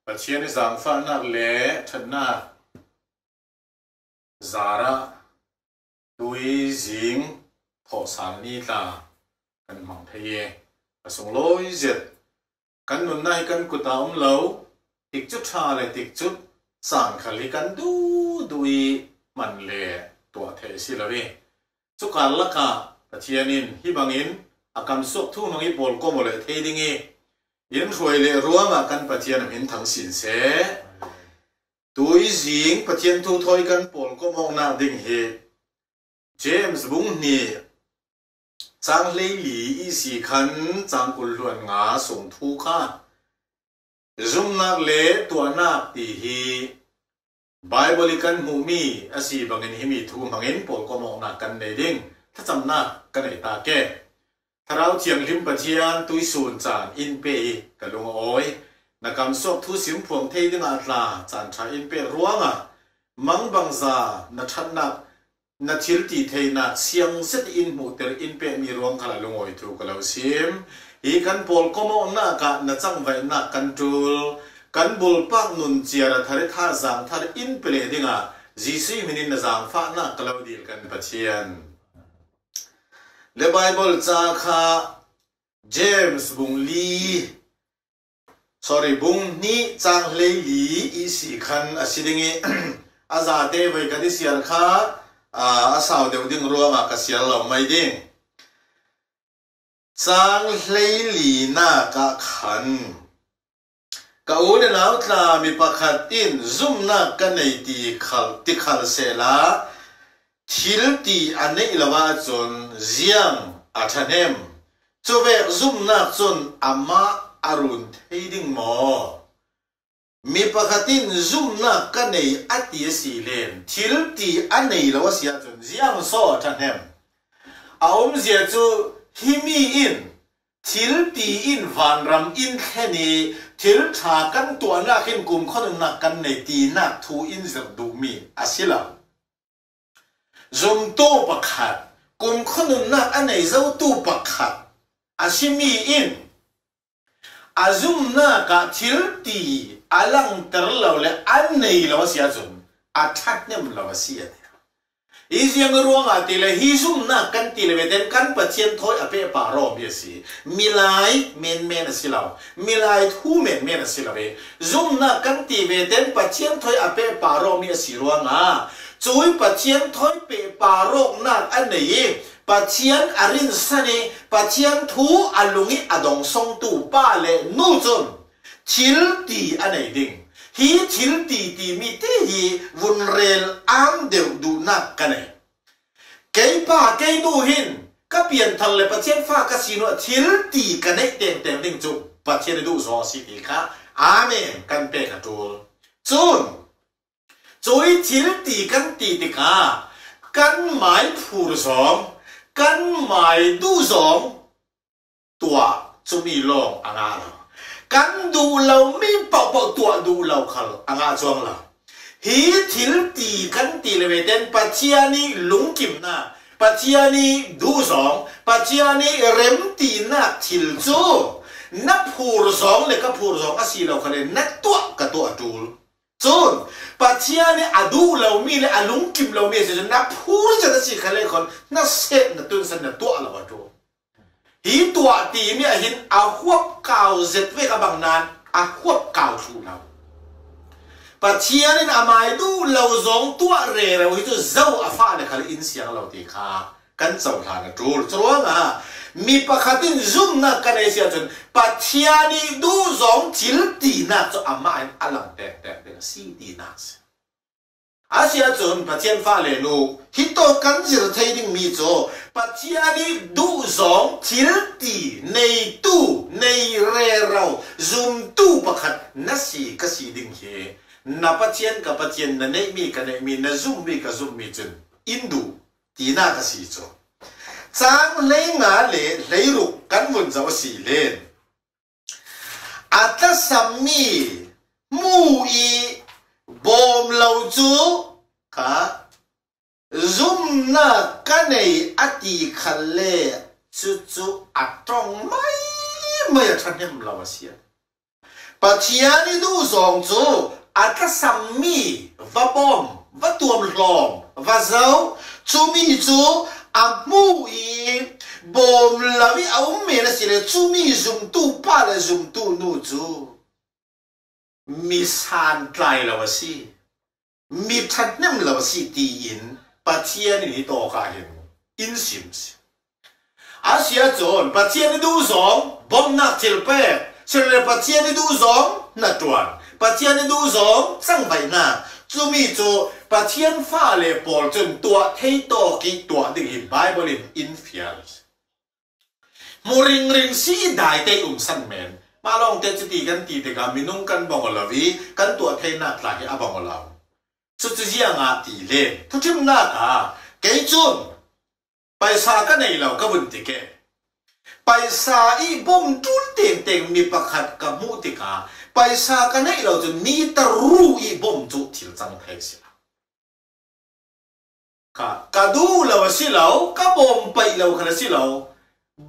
ปัจเจียนสังฟ้านักเล่ทันนาซาระดุยจิงทอสานนีตากันมังเทียประสงลอยเจ็ดกันนุนในกันกุตาเหลาติกจุดชาเลยติกจุดสั่งขลิกันดุยมันเล่ตัวเทสิลาวีสุการละกะปัจเจียนินฮิบังอินอากำสุกทุ่งมังอิบอลก็หมดเลยเทดิงียินช่วยเลยรัวมากันปัจเจียนหินทั้งสินเสตุยจิงปัจเจียนทุทอยกันปอลก็มองนาดิ่งเหเจมส์บุงนี่จางเลยหลีอีสีขันจางกุลล้วนงาส่งทุกข้าจุ่มนักเล่ตัวนักตีฮีไบเบิลกันมูมีอาศัยบางเงินหิมีทูบางเงินปอลก็มองนากันในดิ่งถ้าจำนักกันในตาแก่ถ้าเราเทียงลิมปัจเจียนตุยสูนจานอินเปย์กับลงอ้อยนักกำสอบทุสิมพวงเทดึงอัตลาจานชาอินเปย์รัวงะมังบังซานัชันนักนัทิลตีเทนักเสียงเซตอินมูเตอร์อินเปย์มีรวงขลาลงอ้อยถูกกับเราซิมอีกันปอลก็มองนักกันนัจังไว้นักกันจูลกันบุลปักนุนเจียร์ทาริท่าจางทาริอินเปย์ดึงอ่ะจีซีมินินจางฟ้านักกับเราดีกันปัจเจียนเลไบเบิลจาก่าเจมส์บุงลีบุงนี่จางเลยลีอีสีขันอาศิดิงีอาซาเตไว้กันที่เสียร์ข้าอาสาวเดียวดึงรัวมากับเสียร์เราไม่ดิ่งจางเลยลีน่ากะขันกับอุณหภูมิตามีปะขัดอินซุ่มนักกันในตีขัลติขัลเซลาทิลตีอันนี้ละว่าจนเจียงอาทันเอมจูเวกซุ่มนักจนอามาอารุณเฮดิงหมอมีปะขัดอินซุ่มนักกันในอัติยสีเลนทิลตีอันนี้ละว่าเสียจนเจียงโซอาทันเอมเอาเสียจูฮิมีอินทิลตีอินวันรำอินแค่นี้ทิลทากันตัวนักอินกลุ่มคนนักกันในตีนักทูอินจะดูมีอาศิลาจมตู้ปักขัดกุมขนุนนักอันไหนเจ้าตู้ปักขัดอาชิมีอินอาจุมนักทิลตีอาลังเตอร์เราเลยอันไหนเราเสียจนอาทัดเนี่ยมันเราเสียอีเสียงรัวงาตีเลยฮิซุมนักกันตีเลยเด็นกันปัจเจียนถอยอเปปารอมเยสีมิไลเมนสิเรามิไลทูเมนสิเราเวซุมนักกันตีเวเด็นปัจเจียนถอยอเปปารอมเยสีรัวงาช่วยปัจเจียนถอยเปปารกนักอันนี้ปัจเจียนอารินสันปัจเจียนทูอลุงิอดงทรงตูป้าเลนูจนทิลตีอันไหนดิ่งฮีทิลตีมีที่ฮีวุนเรลอัมเดวดูนักกันเองเกย์ป้าเกย์ดูหินก็เปลี่ยนทันเลยปัจเจียนฟ้าก็สิโนทิลตีกันเองเต็มดิ่งจุปัจเจียนดูซอสิติค่ะอาเมนกันเป็นกระตูจุนจอยทิลตีกันตีติกากันหมายผูรสองกันหมายดูสองตัวจะมีลองอ่างากันดูเราไม่เป่าตัวดูเราเขาอ่างาจวงเราฮีทิลตีกันตีเลยเด่นปัจเจียนีลุงกิมนะปัจเจียนีดูสองปัจเจียนีเร็มตีนักทิลจูนับผูรสองเลยก็ผูรสองอาศัยเราเขาเลยนักตัวกับตัวจูลจนปัจจัยนี้อดูเรามีเลยอลุงกิมเรามีเสร็จนับพูดจะได้สิเขาเลยคนนับเสร็จนับตุนสันนับตัวเราจูฮีตัวตีมีหินอาควบเก่าเสร็จเวกับบางนานอาควบเก่าชูเราปัจจัยนี้อามาดูเราสองตัวเร่เราที่จะเจ้าอาฟ้าเนี่ยเขาเลยอินเสียงเราตีขากันเจ้าทางจูจวงอ่ะมีปะขัดินซุ่มนักกันเอเชียจนปัจจัยนี้ดูสองทิลตีนักจะอามาอันหลังแต่สีดีนักอาเซียจนปัจจัยฟ้าเลยลูกฮิตโตกันจิรไทยดิ่งมีโจปัจจัยนี้ดูสองทิลตีในตู้ในเรเราซุ่มตู้ปะขัดนัสีก็สีดิ่งเฮนับปัจจัยกับปัจจัยนั่นเองมีกันเองมีนัซุ่มมีกับซุ่มมีจนอินดูตีนักก็สีโจจางเลยงาเลยรุกกันมุนจะว่าสีเลนอัตสามีมูอีบอมเหลาจูค่ะซุ่มนักกันในอดีคันเล่จูอัตตรงไม่ทันยังเราเสีย ป ปัจเจียนี่ดูสองจูอาจจะสามีว่าบอมว่าตัวมลองว่าเจ้าจูมีจูอามูอีบอมลาวิเอาเมนสิเลจูมีจุมตูป้าเลจุมตูนูจูมีสันไตรลาวสิมีทัดน้ำลาวสิตีอินปัจเจียนี่ตัวกันเห็นอินซิมส์อาเซียโจนปัจเจียนี่ดูสองบอมนักเทลเป้เชลเลปัจเจียนี่ดูสองนัดตัวปัจเจียนี่ดูสองจังไปหน้าจูมีจูปัจเจียนฟ้าเลปอลจนตัวเทโตกิตัวดึงหินไบเบิลอินฟิลส์มูริงริงซีได้เตอุมสันเมนมาลองเตจตีกันตีเตกามินุงกันบังลาวีกันตัวเทนักหลายอาบังลาวสุดที่ยังอาตีเลทุกทีมนักาเกจุนไปสากันในเราก็บุญติเกไปสาอีบ่มจุลเต็งเต็งมีประคัดกับมุติกาไปสากันในเราจนมีตรูอีบ่มจุทิลจังเทสิละกะดูเราสิเราก็บ่มไปเราขนาดสิเรา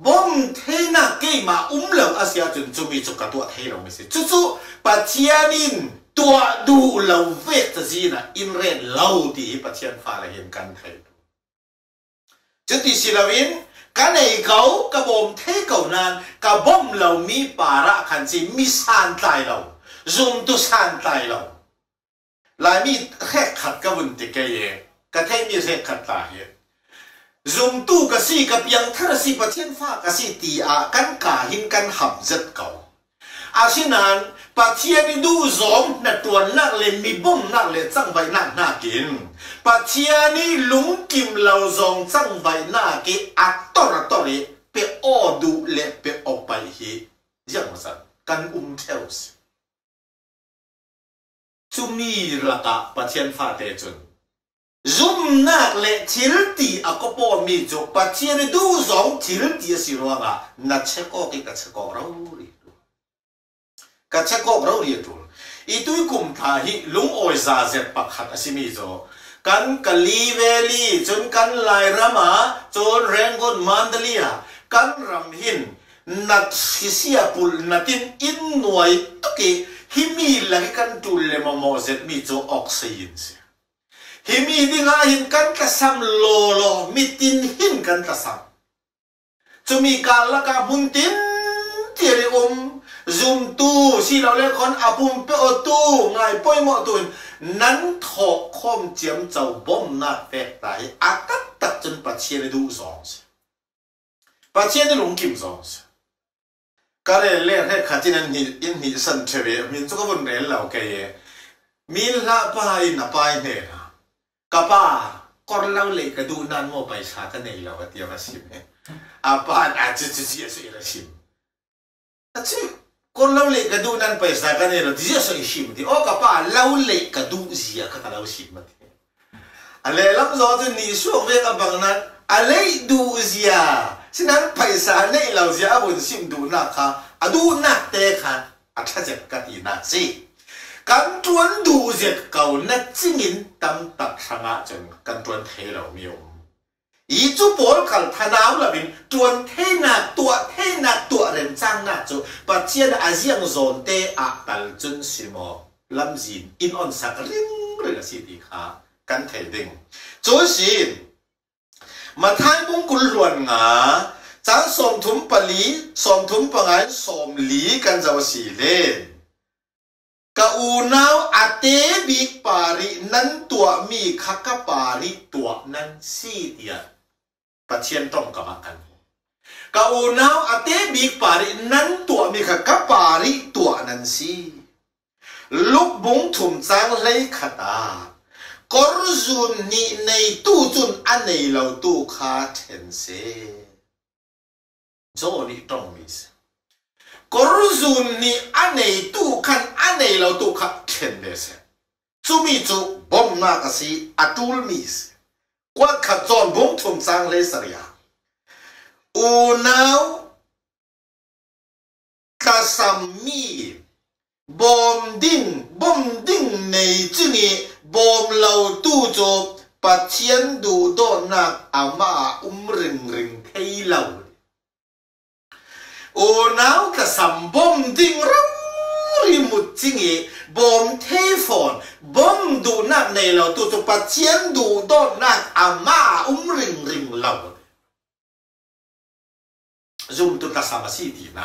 บ่มเทนักเกมาเราอาเซียจนจุมีจุกตัวเทเราไม่สิจู่ๆปัจเจียนินตัวดูเราเวทจีน่ะอินเรนเราดีปัจเจียนฟ้าเราเห็นกันไทยจุดที่สิลาวินกันในเขากระบอมเทเขานานกระบอมเรามีปาระขันจีมีสานใจเราซุ่มตุสานใจเราลายมีแค่ขัดกระบุนติเกยกระเทมีแค่ขัดตายซุ่มตู้กระสีกับยังทรสีประเทศฟ้ากระสีตีอากันกาหินกันหับจัดเก่าอาชินานปัจเจียนี่ดูสองนัดตัวนักเลยมีบ่มนักเลยจังใบนักน่ากินปัจเจียนี่ลุงกิมเราสองจังใบน่ากินอัตตระตอรีเปออดูเล็เปออกไปฮียังสันกันเทลส์จุมีละกะปัจเจียนฟ้าเตจุนซุมนักเลยทิลตีอากปอมีจุปัจเจียนี่ดูสองทิลตีสิรัวกะนัดเชโกกิกัดเชโกเราลีกัดเชโกเราลีดูอีตุยกุมทาฮิลุงโอยซาเซปักขัดอสิมีโจกันกะลีเวลีจนกันไลรามาจนแรงกนมันเดลียกันรำหินนัดฮิเซียปุลนัดินอินหน่วยตุกิฮิมีหลังกันตุลเลมโมเซตมีโจออกซิเจนฮิมีดิงาหินกันกระซัมโลโลมีตินหินกันกระซัมจะมีการละกาบุนตินเทเรซุมตูสิเราเล่นคนอาบุมเปอตูไงป่วยหมดตุนนั้นถกคมเจียมเจ้าบ่มนักแตกตายอากัดตัดจนปัจเจียนดูสองสิปัจเจียนหลงกิมสองสิก็เลยเล่นให้ขัดที่นั่นอินหิสันเทเวมินจุกบุญเรลเราเกยมิลละไปนับไปเนี่ยกับป้าก่อนเราเล็กกระดูนั่นโมไปชากันในเราเตียมาชิมเนี่ยอาป้าอาจจะเสียสิละชิมแต่ที่คนเราเล็กกระดูนั่นไปชากันในเราเสียสิชิมที่โอ้กับป้าเราเล็กกระดูเสียกันเราชิมมาที่อะไรลำซอจะนี่ช่วงเวลาบางนั้นอะไรดูเสียฉะนั้นไปชาในเราเสียบนชิมดูนักค่ะดูนักเตะค่ะอาจจะกันอีนักสิกันจวนดูเจ็ดเก่านัดจิงินตั้มตัดชะงะจนกันจวนเทเรามีอมอีจูโปลขันทนาวละบินจวนเทนักตัวเรนจังนักจูปัจเจียนอาเซียนโซนเตอะกัลจุนสิโมลำจินอินออนสักริงเรือสิดีค่ะกันเทดิงจูสินมาท้ายมงกุลรวนงาจังสมทุมปลีสมทุมปังไงสมลีกันเจ้าสีเล่นกะอูนาวอาเตบิกปารินั้นตัวมีขักปาริตัวนั้นสีเดียปัจเจียนต้องกรรมกันกะอูนาวอาเตบิกปารินั้นตัวมีขักปาริตัวนั้นสีลูกบุงถุมจังเลยขัดากอร์จุนนี่ในตู้จุนอันในเราตู้คาเทนเซโจนี่ต้องมีกอร์จุนนี่อันในตู้ขันอันในเราตู้ขัดเทนเดสจูมีจูบอมนักสิอัตุลมิสกว่าขัดจอนบุงทุมจังเลยสักอย่างอูนาวกาซัมมีบอมดิ้งในจุนี่บอมเราตู้โจปัจเจียนดูโดนักอามาริงเทเหลาโอ้นาวกะสัมบอมดิ้งรัง ri mut chingi bom thei phone bom du nak nei lo tu tu patien du do nak ama ring ring lo zoom tu ta sama si di na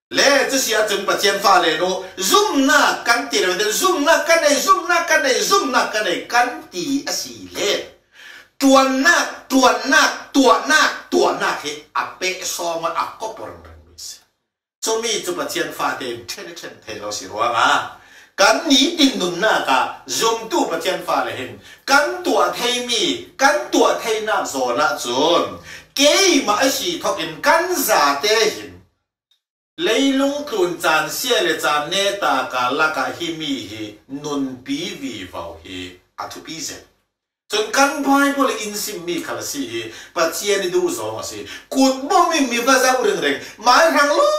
le这些真把钱发来咯 zoom 那干地了的 zoom 那干内 zoom 那干内 zoom 那干内干地啊是嘞ตัวหน้าเฮอเปะซองมันอักก็ปรนมิสจะมีจุดเทียนฟ้าเต็มเช่นเราสิรู้ว่ากันนี้ตินนุนหน้ากะจมตู้ประเทียนฟ้าเลยเห็นกันตัวเทมีกันตัวเทน่าโซน่าจนเกี่ยมาไอสีทอกินกันซาเตหินเลยลงทุนจานเสียเลยจานเนตากาลักะฮิมีฮินุนปีวีวาวฮิอัตุปีเซจนกันพายพวกอินซิมมีขลังสิปัจเจียนดูสองสิกุดบ่มีภาษาอุเรงหมายทางลง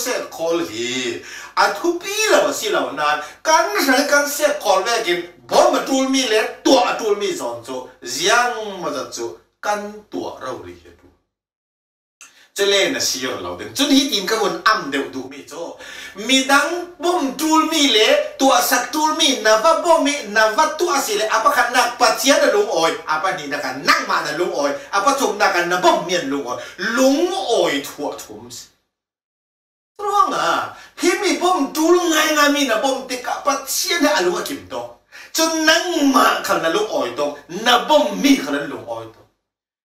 เสกคอลฮีอัทุปีเราสิเรานานกันใช้กันเสกคอลแวกินบ่มาตูลมีเล็ตัวตูลมีสอนโจยังมาจะโจกันตัวเราเรียดูจะเล่นสิเราเดินจนที่ดินกับคนอ้ำเดียวดูมีโจมีดังบ่มตูลมีเล็ตัวสักตูลมีนับว่าบ่มีนับว่าตัวสิเล็apa kan nak pacian na lung oy apa ni nak nang ma na lung oy apa thum nak na bom mien lung oy thua thum Terang himi bom tul ngai mi na bom tika pacian na alunga kim to chun nang ma kan na lung oy to na bom mi kan na lung oy to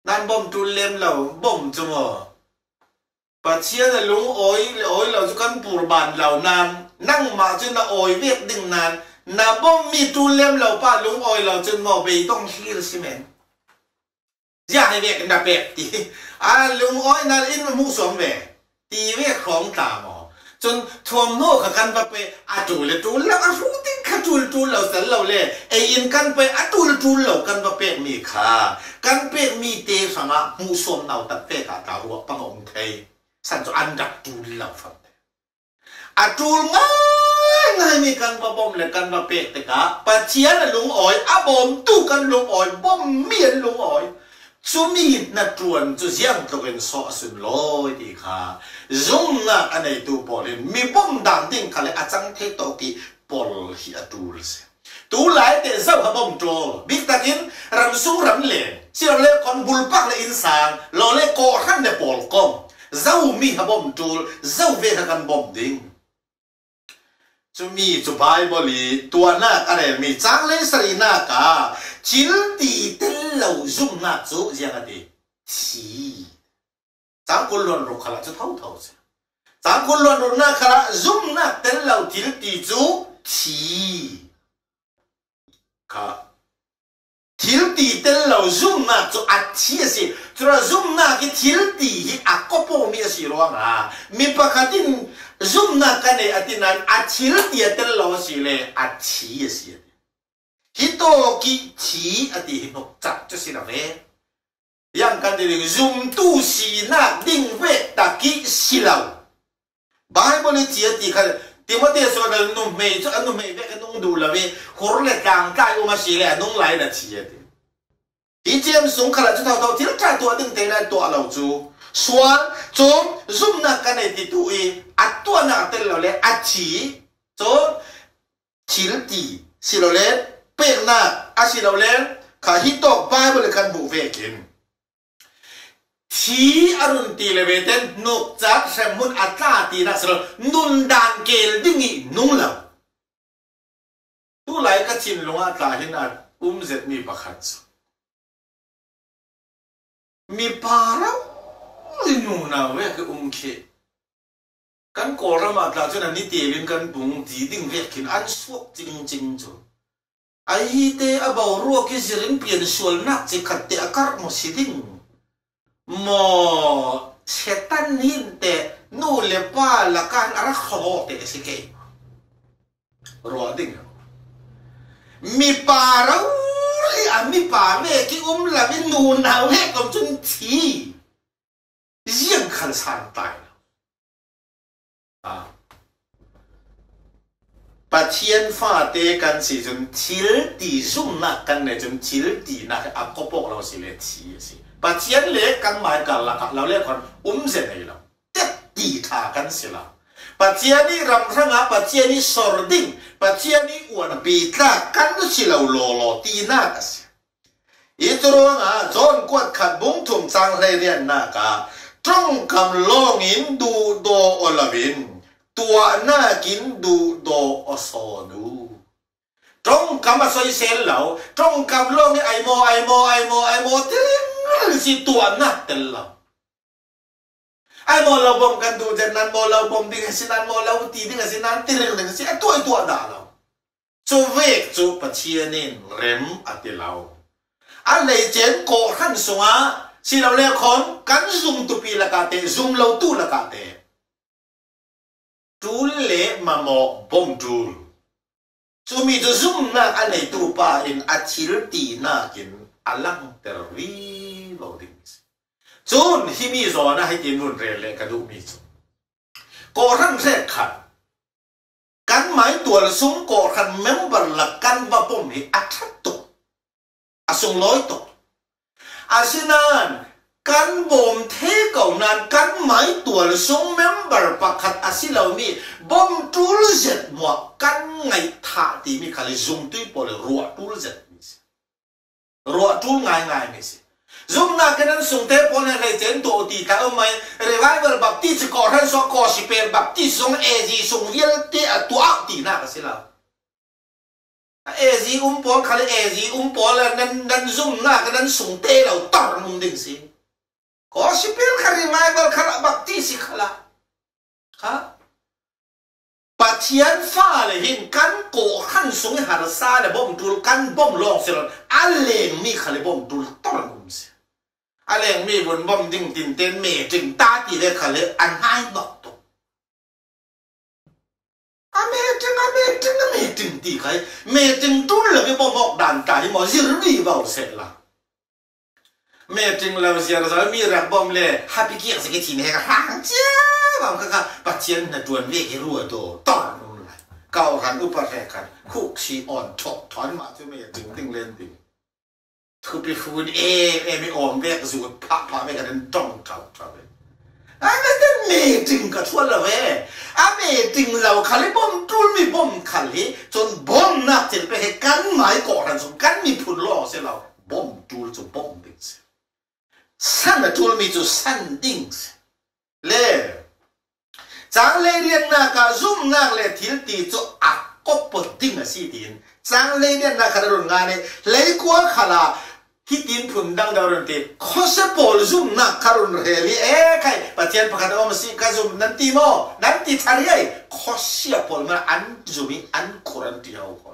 nan bom tul lem lo bom chumo pacian na lung oy lo chu kan pur ban lo nan nang ma chu na oy vek ding nan na bom mi tu lem lo pa lung oy lo chun mo be tong hil simen ya hai vek na pek ti lung oy na in mu som ve ti vek khong ta mo chun thuam no ka kan pa pe tu le tu la ru ting kha tu lo san lo le e in kan pe tu lo kan pa pek mi kha kan pek mi te sanga mu som nau ta pe ka ta ru pa ngong thei san cho an dak tu lo fa tu ngay mi kan pa bom le kan pa pe te ka pa chia na lung oi a bom tu kan lung oi bom mien lung oi chu mi na tuan chu jiang to ken so sun loi ti kha zung na anei tu polin mi bom dan ding khale a chang the to ki pol hi a tu se tu lai te zau ha bom to big takin ram su ram le si le kon bul pak le insan lo le ko khan ne pol kom zau mi ha bom tu zau ve kan bom dingจะมีจุบายบลีตัวหน้าอะไรมีจังเลยสรีหน้ากาจิลตีเต้นเหล่าซุ่มหน้าจุยังไงดีชีจังคนล้วนรุขละจะเท่าสิจังคนล้วนรุหน้าขละซุ่มหน้าเต้นเหล่าจิลตีจุชีค่ะจิลตีเต้นเหล่าซุ่มหน้าจุอัดชีสิจุดซุ่มหน้าที่จิลตีอักก็พอมีสิร้องมีปกติzoom na kane atinan achil tia tel lo si le achi si hito ki chi ati hinok chak cho si na ve yang kan ding zoom tu si na ding ve ta ki si lao bible ti ati kha timote so da no me cho anu me ve ka nong du la ve hor le kang kai o ma si le nong lai na chi ati ti jem sung khala chu thau til tra to ding te na to lo chu soan chom zoom na kane ti tu i atua na tel lo le achi chom chil ti si lo le pe na a si lo le kha hi to bible kan bu ve kin chi arun ti le ve ten nok chak semun atla ti na sro nun dan kel dingi nung lo tu lai ka chin lunga ta hin a zet mi pakhat mi para yung na we ke ke kan ko ra ma tla chu na ni te lin kan bung di ding ve kin an suak jing chu ai hi te a baw ro ki zirin pian sual nak chi khat te akar mo siding mo setan hin te nu le pa la kan ara kho te si ke ro ding mi pa ra mi pa ve ki la vi nu na ve kom chun chi riêng khăn san tài bà thiên pha tê căn si chun chil ti zoom na căn này chun chil ti na cái áp copok lao si le chi si bà thiên le căn mai cả là lão le còn zet này lao tết ti thà căn si la Paciani ramranga paciani sording paciani uan bita kan silau lolo tina kas itu nga John kuat khat bung thum chang le rian na ka trong kam longin du do olawin tua na kin du do oso du trong kam soi sel lau trong kam long ni ai mo ting si tua na tel lau ai mo lau bom kan du jan nan mo lau bom ding sinan mo lau ti ding sinan tiril ding si tua da lau chu vek chu pachianin rem atilau alei chen ko khan sunga si lau le khon kan zoom tu pi la ka te zoom lau tu la ka te tu le mamo bom tu chu mi tu zoom na alei tu pa in achil ti na kin alang terri lo ding chun hi mi zo na hai tin run re le ka du mi chu ko ran se khat kan mai tual sung ko khan member la kan ba pom hi athat tu asung loi to asinan kan bom the ko nan kan mai tual sung member pakhat asilau mi bom tul zet mo kan ngai tha ti mi khali zum tui pol ruwa tul zet mi ruwa tul ngai mi si zum na kanan sung te pol le chen to ti ka mai revival baptist ko ran so ko si per baptist sung ezi sung yel te atua ti na ka silau ezi pol khali ezi pol nan zum na kanan sung te lo tor mum ding si ko si per khali revival khala baptist khala ha Patian fa le hin kan ko han sung har sa le bom tul kan bom long selon aleng mi khali bom tul tor mum si aleng mi bun bom ding tin ten me ting ta ti le khali an hai nok to ame ting ti khai me ting tul le bom mok dan ka hi mo zir ri vào se la me ting la sia ra mi ra bom le happy ki se ke ti ne ka hang chia bom ka patien na tuan ve ke ru to tor mum la kau han upa re kan khu chi on thok thon ma chu me ting ting len tingคือไปฟูนไม่ออมแวกสู่พระไม่กันนั้นจ้องเท่าอันนั้นเมจึงก็ชวนเราเว้เมจึงเราขันเลยบ่มจุลมีบ่มขันเลยจนบ่มนักจะไปให้กันหมายก่อทันสมกันมีผลล่อเสียเราบ่มจุลจนบ่มดิ้งสั้นจุลมีจุสั้นดิ้งเล่จางเลยเรียนนักซุ่มนักเลยทิลตีจุอักก็ปวดดิ้งสิดินจางเลยเรียนนักการุณงานเนี่ยเลยกว่าขลาที่ดินพุ่นดังดาวน์ตีข้อเสพอลซุ่มนักการุณเฮลีใครปัจจัยประการว่ามันสิการซุ่มนันตีโมนันตีทารีไอข้อเสพอลมันอันซุ่มอันคุรันตีเอาข้อ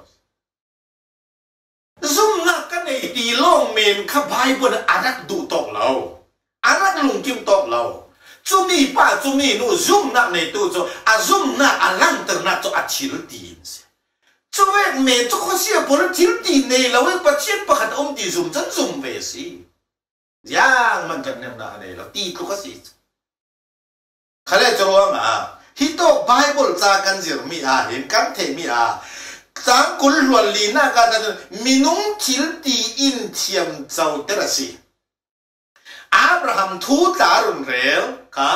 ซุ่มนักกันในตีล่องเมนข้าใบบนอารักดูตอกเราอารักลุงกิมตอกเราจุมีป้าจุมีนู่ซุ่มนักในตู้จุซุ่มนักอาลังเตอร์นักจุชิลตีนช่วยเมย์ทุกคนเสียบนทิลตีในเราเองปัจจัยประคัดอมตีซุ่มจันซุ่มเวสีย่างมันจะเนี่ยนะในเราตีทุกคนสิเขาเลยจะรู้ว่าฮิโตไบเบิลจากกันเสียมีเห็นกันเทมีจังกุลล้วนลีน่ากันนั้นมีนุ่งทิลตีอินเทียมเจ้าเตระสีอับราฮัมทูตารุนเร็วค่ะ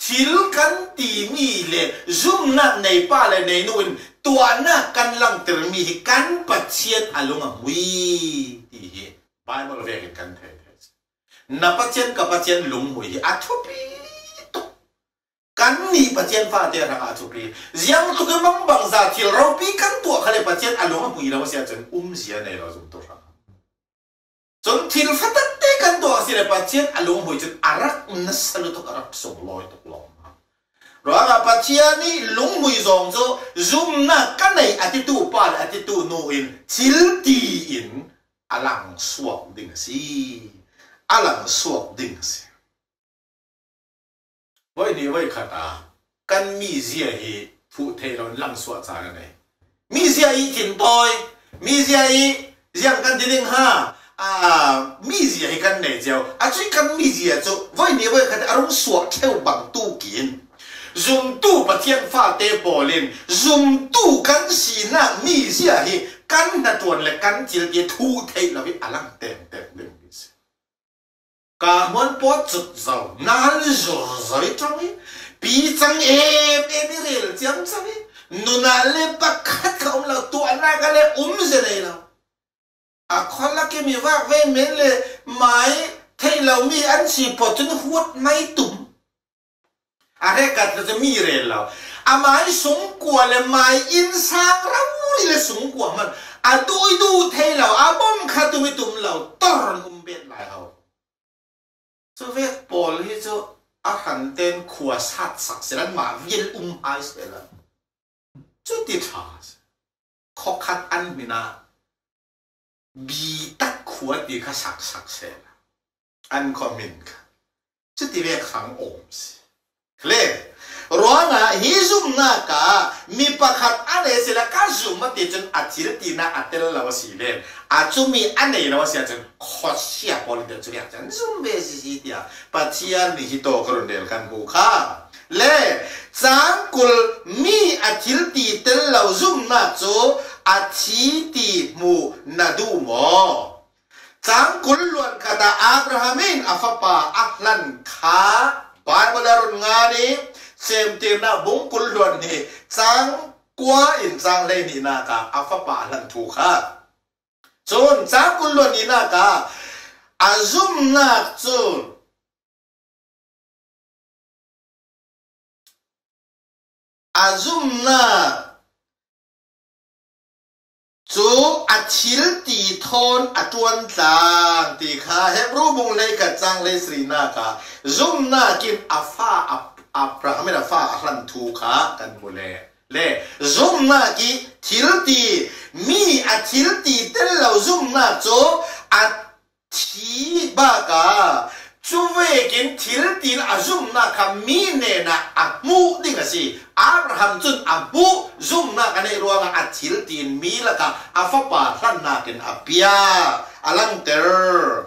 ทิลกันตีมีเลยซุ่มนักในป่าเลยในนู่นตัวน่ะกันลังเตอร์มีกันปัจเจียนอารมณ์วีที่ไบเบิลเรียกกันเถอะนับปัจเจียนกับปัจเจียนลุงมวยอัฐปีตุกันนี่ปัจเจียนฟ้าเดียร์อัฐปียังตุกมังบังซาที่เราปีกันตัวเขาเลยปัจเจียนอารมณ์มวยเราเสียจนเสียในเราจนตัวเราจนที่ฟัดเตกันตัวเสียปัจเจียนอารมณ์มวยจนอารักนัสลุตุกอารักส่งลอยตกลงเราว่าปัจจัยนี้ลุงมวยจงโจซุ่มนักกันในอธิตูปาอธิตูโนอินทิลตีอินอลังสวบดิ่งสิอลังสวบดิ่งสิวันนี้วันขัดกันมีเสียฮีผู้เทลลังสวบจากันเลยมีเสียฮีถิ่นปอยมีเสียฮียังกันที่หนึ่งมีเสียฮีกันไหนเจ้าช่วยกันมีเสียโจวันนี้วันขัดอารมณ์สวบเทวบังตู้กินซุ่มตู้ประเทศฟ้าเตะบอลเล่นซุ่มตู้กันสีหน้ามีเสียฮีกันนัดวันและกันจิลเดียทูเทลวิอลังเต็มเรื่องนี้กามันปอดจุดเจ้านั่นจุดเจ้าตรงนี้ ปีจังเอนี่เรื่องจำสักนิดนุนาเล่ปักขัดเขาเราตัวน่ากันเลยเสียเลยเราคนละก็มีว่าเว้นเม้นเลยไม้ที่เรามีอันสีพอจนหัวไม่ตุ่มอะไรกันจะมีเรื่องเราไม้สูงกว่าเลยไม้อินสางเราเลยสูงกว่ามันดูที่เราบ้อมขัดตัวไม่ตุ่มเราต้อนเบ็ดไหลเขาจะเวกปอลที่จะหันเต้นขวดสัตว์สักเสร็จแล้วมาเวียนไอเสร็จแล้วจุดที่ท้าข้อขัดอันมีนะบีตักขวดดีก็สักเสร็จอันคอมเมนต์จุดที่เวกขังอมสิเคลียร์ร้อนฮิซุมนักมีประคัดอันเอสิละก็ซุมมาติดจนอัดทีละตีน่าอัดเตลลาวสิเลนจุมีอันเอลาวสิจนขอเสียพอลิเดจุเนี่ยจนซุมเบสิสิที่ปัจจัยนี้ฮิโตกรุนเดลกันบุคาเล่จังกุลมีอัดทีละตีเตลลาวซุมนักโจอัดทีตีมูนาดูโมจังกุลล้วนคดาอับราฮัมินอัฟปาอัลลันขาบาร์บารุนงานีเซมตีน่าบุ้งกุลล้วนนี่จังกว่าอินจังเลยนี่นากาอัฟปาลันถูกค่ะส่วนจังกุลล้วนนี่นากาอาซุมนักส่วนอาซุมนักจูอัดชิลตีทอนอัดวันจังตีข้าเฮบรูบุงเลยกับจังเลยสรีนากาซุมนักกินอัฟาอับราฮัมอัฟาอัลลันถูกค่ะกันบุเล่ซุมนักกิทิลตีมีอัดทิลตีเตลเราซุมนักโจอัดทีบากาจูเวกินทิลตีอาซุมนักมีเนนะอับมูดิ่งสิอับราฮัมจุนอับมูซุมนักในรวงอัดทิลตีมีละกาอัฟปาท่านนักอับยาอลังเตอร์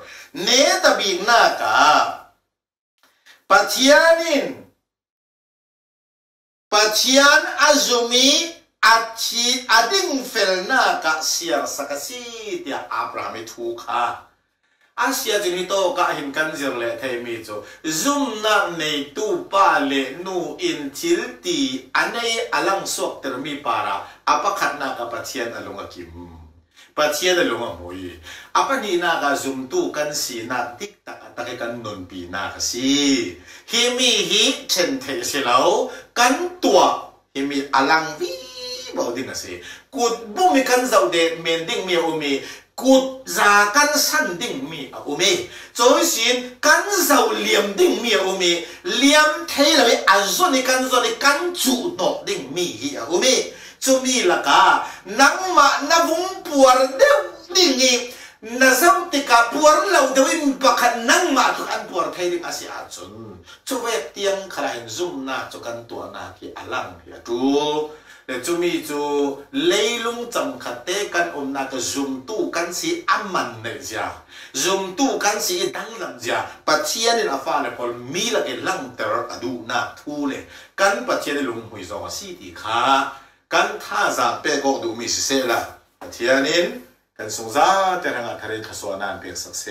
เนตบิงนักปัจญานินปัจจัยอาจุมีอาดิ้งเฟลน่ากะเสียสักสิเดียอับราฮัมถูกค่ะอาเซียจึงโตกะหินกันเจอเลยเทมิโจซุมนักในตูปาเลนูอินทิลตีอันนี้อลังสวกเตอร์มีปาระอาปะขัดนักปัจจัยนั่นลงกับกิมปัจจัยนั่นลงกับมวยอาปะนี่นักซุมตูกันสีนักติกตะตะกันนนปีนักสีฮิมีฮิเชนเทเสลากันตัวฮิมีอลังวีบ่ดิ้งสิกุดบุมีกันเจ้าเดเมนดิ้งมีอุมีกุดจากกันสันดิ้งมีอุมีโจสินกันเจ้าเลียมดิ้งมีอุมีเลียมเทเลยอันส่วนนี้กันจูโนดิ้งมีอุมีจูมีละกานังมานาวุงปวดเดวดิ้งนี้นาซัมติกาปวดเราเดวินปักนังมาทุกอันปวดไทยดิ้งอาศัยอาจุนจูเวกเตียงใครซุ่มนาจูกันตัวนาคีอลังเฮียจูแต่จูมีจูเลี้ยลุงจำขัดเตกันนาก็ซุ่มตู้กันสีอัมมันเนี่ยจ้าซุ่มตู้กันสีดังลำจ้าปัจเจียนอาฟ้าเลยพอมีละเอลังเตอร์อดูนาทูเลยกันปัจเจียนลุงหุยซองสีตีขากันท่าจะเปกอกดูมีสิเซละปัจเจียนกันสงสารแต่ทางการทะเลขสวนานเพียงสักเซ